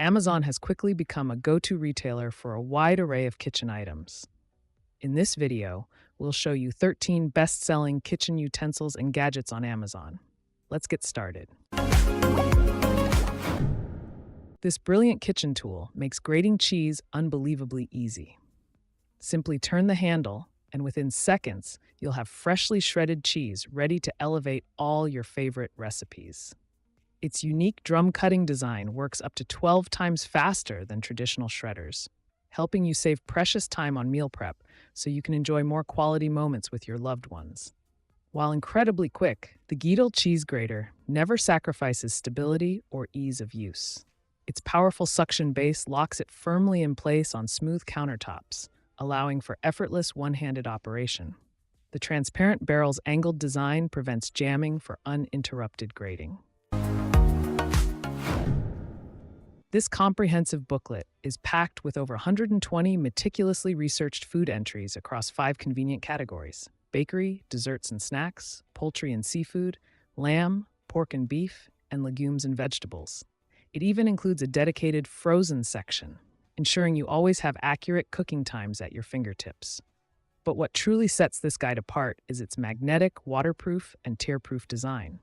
Amazon has quickly become a go-to retailer for a wide array of kitchen items. In this video, we'll show you 13 best-selling kitchen utensils and gadgets on Amazon. Let's get started. This brilliant kitchen tool makes grating cheese unbelievably easy. Simply turn the handle, and within seconds, you'll have freshly shredded cheese ready to elevate all your favorite recipes. Its unique drum-cutting design works up to 12 times faster than traditional shredders, helping you save precious time on meal prep so you can enjoy more quality moments with your loved ones. While incredibly quick, the Geedel cheese grater never sacrifices stability or ease of use. Its powerful suction base locks it firmly in place on smooth countertops, allowing for effortless one-handed operation. The transparent barrel's angled design prevents jamming for uninterrupted grating. This comprehensive booklet is packed with over 120 meticulously researched food entries across 5 convenient categories: bakery, desserts and snacks, poultry and seafood, lamb, pork and beef, and legumes and vegetables. It even includes a dedicated frozen section, ensuring you always have accurate cooking times at your fingertips. But what truly sets this guide apart is its magnetic, waterproof, and tear-proof design.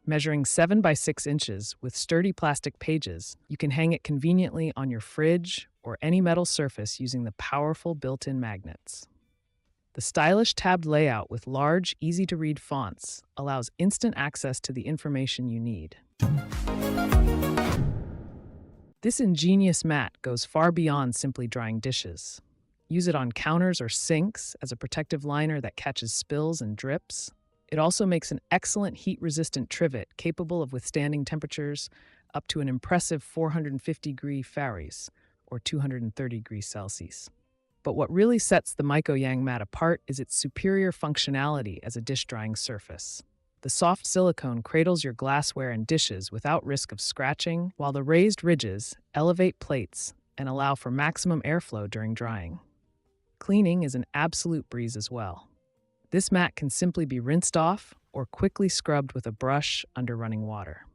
Measuring 7 by 6 inches with sturdy plastic pages, you can hang it conveniently on your fridge or any metal surface using the powerful built-in magnets. The stylish tabbed layout with large, easy-to-read fonts allows instant access to the information you need. This ingenious mat goes far beyond simply drying dishes. Use it on counters or sinks as a protective liner that catches spills and drips. It also makes an excellent heat-resistant trivet capable of withstanding temperatures up to an impressive 450 Fahrenheit or 230 Celsius. But what really sets the MicoYang mat apart is its superior functionality as a dish-drying surface. The soft silicone cradles your glassware and dishes without risk of scratching, while the raised ridges elevate plates and allow for maximum airflow during drying. Cleaning is an absolute breeze as well. This mat can simply be rinsed off or quickly scrubbed with a brush under running water.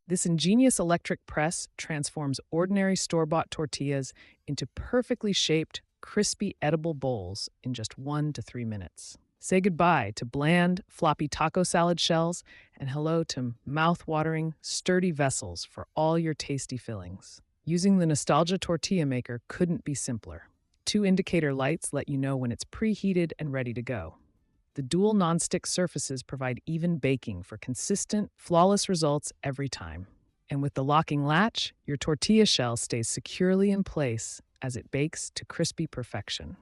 This ingenious electric press transforms ordinary store-bought tortillas into perfectly shaped, crispy, edible bowls in just 1 to 3 minutes. Say goodbye to bland, floppy taco salad shells and hello to mouth-watering, sturdy vessels for all your tasty fillings. Using the Nostalgia Tortilla Maker couldn't be simpler. 2 indicator lights let you know when it's preheated and ready to go. The dual nonstick surfaces provide even baking for consistent, flawless results every time. And with the locking latch, your tortilla shell stays securely in place as it bakes to crispy perfection.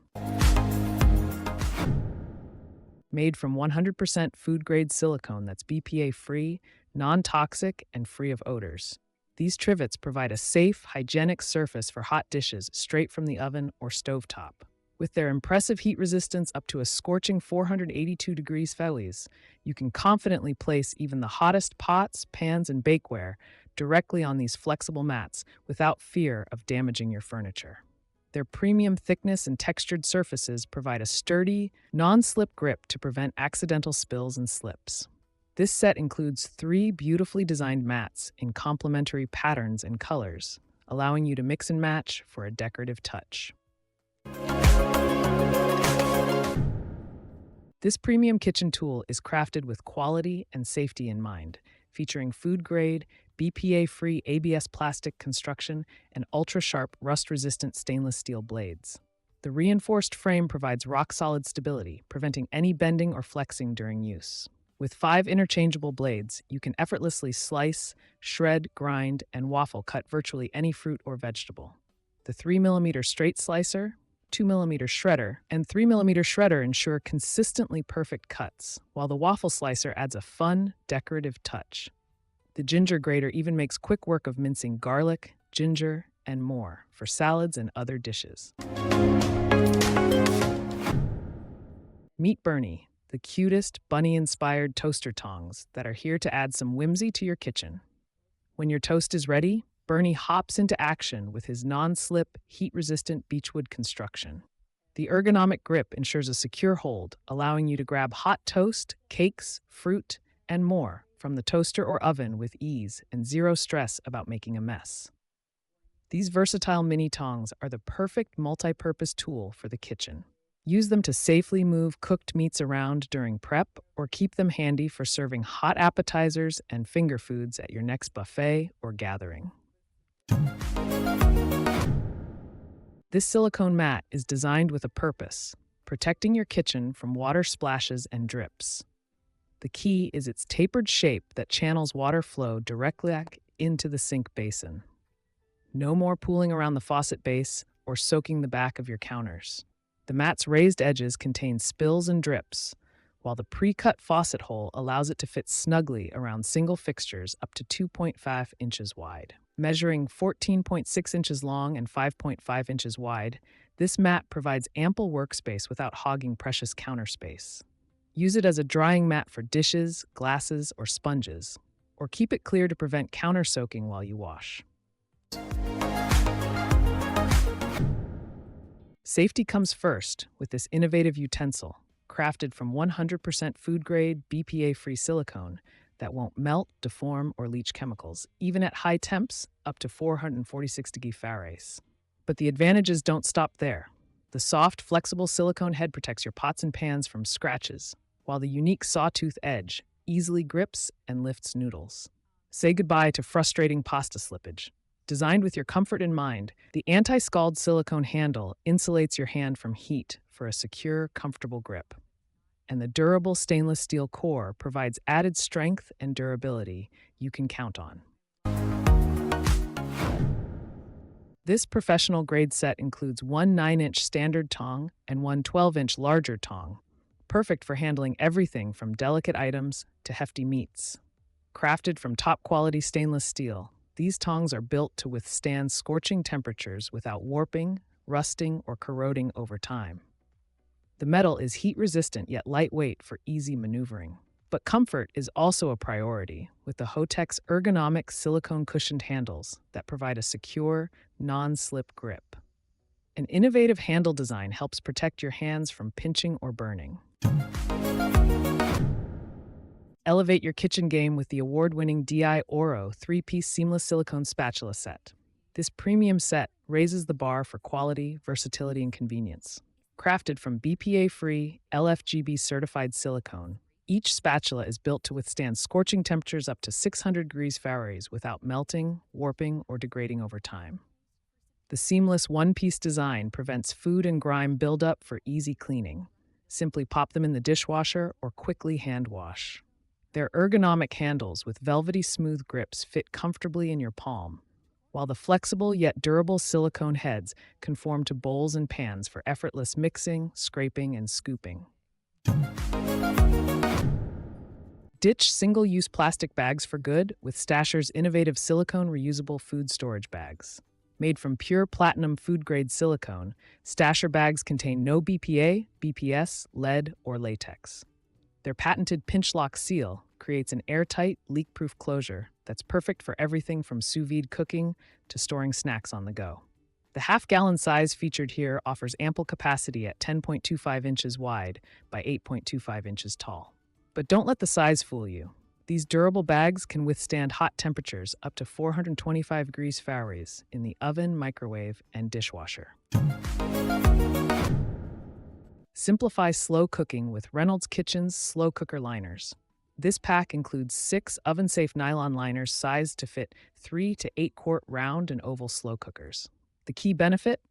Made from 100% food-grade silicone that's BPA-free, non-toxic, and free of odors. These trivets provide a safe, hygienic surface for hot dishes straight from the oven or stovetop. With their impressive heat resistance up to a scorching 482 Fahrenheit, you can confidently place even the hottest pots, pans, and bakeware directly on these flexible mats without fear of damaging your furniture. Their premium thickness and textured surfaces provide a sturdy, non-slip grip to prevent accidental spills and slips. This set includes 3 beautifully designed mats in complementary patterns and colors, allowing you to mix and match for a decorative touch. This premium kitchen tool is crafted with quality and safety in mind, featuring food-grade, BPA-free ABS plastic construction and ultra-sharp, rust-resistant stainless steel blades. The reinforced frame provides rock-solid stability, preventing any bending or flexing during use. With 5 interchangeable blades, you can effortlessly slice, shred, grind, and waffle cut virtually any fruit or vegetable. The 3mm straight slicer, 2mm shredder, and 3mm shredder ensure consistently perfect cuts, while the waffle slicer adds a fun, decorative touch. The ginger grater even makes quick work of mincing garlic, ginger, and more for salads and other dishes. Meet Bernie, the cutest bunny-inspired toaster tongs that are here to add some whimsy to your kitchen. When your toast is ready, Bernie hops into action with his non-slip, heat-resistant beechwood construction. The ergonomic grip ensures a secure hold, allowing you to grab hot toast, cakes, fruit, and more from the toaster or oven with ease and zero stress about making a mess. These versatile mini tongs are the perfect multi-purpose tool for the kitchen. Use them to safely move cooked meats around during prep or keep them handy for serving hot appetizers and finger foods at your next buffet or gathering. This silicone mat is designed with a purpose, protecting your kitchen from water splashes and drips. The key is its tapered shape that channels water flow directly into the sink basin. No more pooling around the faucet base or soaking the back of your counters. The mat's raised edges contain spills and drips, while the pre-cut faucet hole allows it to fit snugly around single fixtures up to 2.5 inches wide. Measuring 14.6 inches long and 5.5 inches wide, this mat provides ample workspace without hogging precious counter space. Use it as a drying mat for dishes, glasses, or sponges, or keep it clear to prevent counter soaking while you wash. Safety comes first with this innovative utensil, crafted from 100% food-grade, BPA-free silicone that won't melt, deform, or leach chemicals, even at high temps up to 446 degrees Fahrenheit. But the advantages don't stop there. The soft, flexible silicone head protects your pots and pans from scratches, while the unique sawtooth edge easily grips and lifts noodles. Say goodbye to frustrating pasta slippage. Designed with your comfort in mind, the anti-scald silicone handle insulates your hand from heat for a secure, comfortable grip. And the durable stainless steel core provides added strength and durability you can count on. This professional-grade set includes one 9-inch standard tong and one 12-inch larger tong, perfect for handling everything from delicate items to hefty meats. Crafted from top-quality stainless steel, these tongs are built to withstand scorching temperatures without warping, rusting, or corroding over time. The metal is heat-resistant yet lightweight for easy maneuvering. But comfort is also a priority, with the Hotec's ergonomic silicone cushioned handles that provide a secure, non-slip grip. An innovative handle design helps protect your hands from pinching or burning. Elevate your kitchen game with the award-winning ORO 3-piece seamless silicone spatula set. This premium set raises the bar for quality, versatility, and convenience. Crafted from BPA-free, LFGB-certified silicone, each spatula is built to withstand scorching temperatures up to 600 degrees Fahrenheit without melting, warping, or degrading over time. The seamless one-piece design prevents food and grime buildup for easy cleaning. Simply pop them in the dishwasher or quickly hand wash. Their ergonomic handles with velvety smooth grips fit comfortably in your palm, while the flexible yet durable silicone heads conform to bowls and pans for effortless mixing, scraping, and scooping. Ditch single-use plastic bags for good with Stasher's innovative silicone reusable food storage bags. Made from pure platinum food-grade silicone, Stasher bags contain no BPA, BPS, lead, or latex. Their patented pinch-lock seal creates an airtight, leak-proof closure that's perfect for everything from sous vide cooking to storing snacks on the go. The half-gallon size featured here offers ample capacity at 10.25 inches wide by 8.25 inches tall. But don't let the size fool you. These durable bags can withstand hot temperatures up to 425 degrees Fahrenheit in the oven, microwave, and dishwasher. Simplify slow cooking with Reynolds Kitchen's slow cooker liners. This pack includes 6 oven-safe nylon liners sized to fit 3 to 8 quart round and oval slow cookers. The key benefit?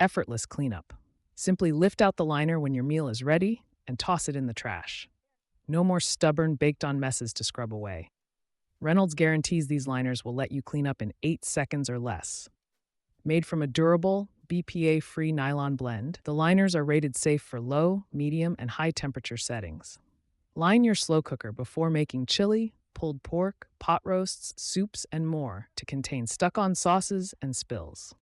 Effortless cleanup. Simply lift out the liner when your meal is ready and toss it in the trash. No more stubborn, baked-on messes to scrub away. Reynolds guarantees these liners will let you clean up in 8 seconds or less. Made from a durable, BPA-free nylon blend, the liners are rated safe for low, medium, and high-temperature settings. Line your slow cooker before making chili, pulled pork, pot roasts, soups, and more to contain stuck-on sauces and spills.